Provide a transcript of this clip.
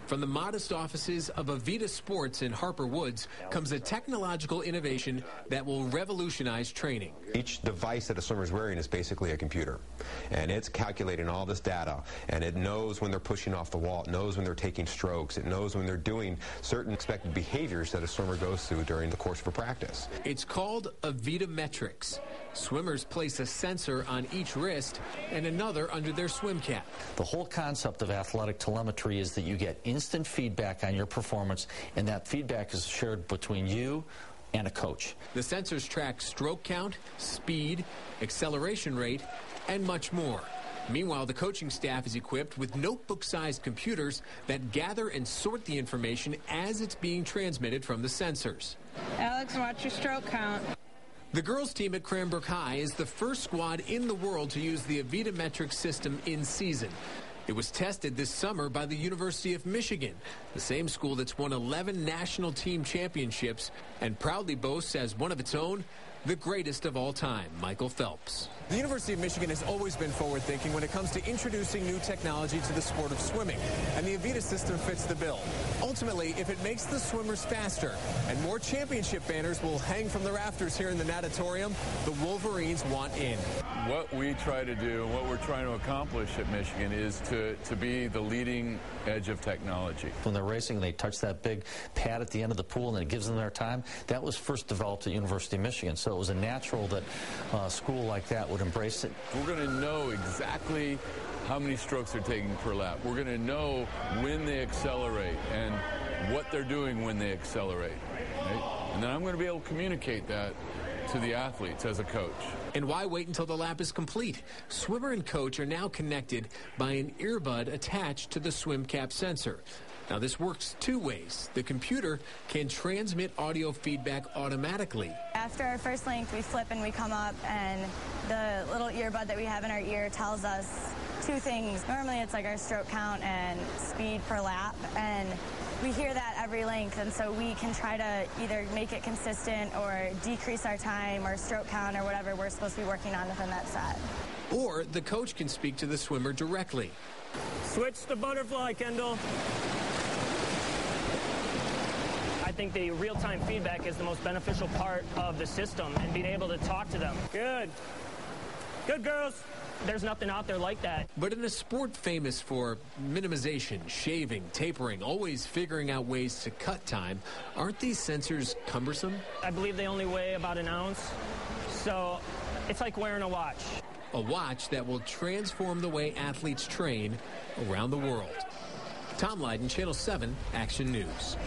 From the modest offices of AVIDA Sports in Harper Woods comes a technological innovation that will revolutionize training. Each device that a swimmer is wearing is basically a computer, and it's calculating all this data, and it knows when they're pushing off the wall, it knows when they're taking strokes, it knows when they're doing certain expected behaviors that a swimmer goes through during the course of a practice. It's called AVIDA Metrics. Swimmers place a sensor on each wrist and another under their swim cap. The whole concept of athletic telemetry is that you get instant feedback on your performance, and that feedback is shared between you and a coach. The sensors track stroke count, speed, acceleration rate, and much more. Meanwhile, the coaching staff is equipped with notebook-sized computers that gather and sort the information as it's being transmitted from the sensors. Alex, watch your stroke count. The girls' team at Cranbrook High is the first squad in the world to use the AVIDA Metrics system in season. It was tested this summer by the University of Michigan, the same school that's won 11 national team championships and proudly boasts as one of its own the greatest of all time, Michael Phelps. The University of Michigan has always been forward-thinking when it comes to introducing new technology to the sport of swimming, and the AVIDA system fits the bill. Ultimately, if it makes the swimmers faster and more championship banners will hang from the rafters here in the natatorium, the Wolverines want in. What we try to do and what we're trying to accomplish at Michigan is to be the leading edge of technology. When they're racing, they touch that big pad at the end of the pool and it gives them their time. That was first developed at University of Michigan, so it was a natural that a school like that would embrace it. We're going to know exactly how many strokes they're taking per lap. We're going to know when they accelerate and what they're doing when they accelerate. Right? And then I'm going to be able to communicate that to the athletes as a coach. And why wait until the lap is complete? Swimmer and coach are now connected by an earbud attached to the swim cap sensor. Now, this works two ways. The computer can transmit audio feedback automatically. After our first length, we flip and we come up, and the little earbud that we have in our ear tells us two things. Normally, it's like our stroke count and speed per lap, and we hear that every length, and so we can try to either make it consistent or decrease our time or stroke count or whatever we're supposed to be working on within that set. Or the coach can speak to the swimmer directly. Switch the butterfly, Kendall. I think the real-time feedback is the most beneficial part of the system, and being able to talk to them. Good. Good, girls. There's nothing out there like that. But in a sport famous for minimization, shaving, tapering, always figuring out ways to cut time, aren't these sensors cumbersome? I believe they only weigh about an ounce, so it's like wearing a watch. A watch that will transform the way athletes train around the world. Tom Leyden, Channel 7 Action News.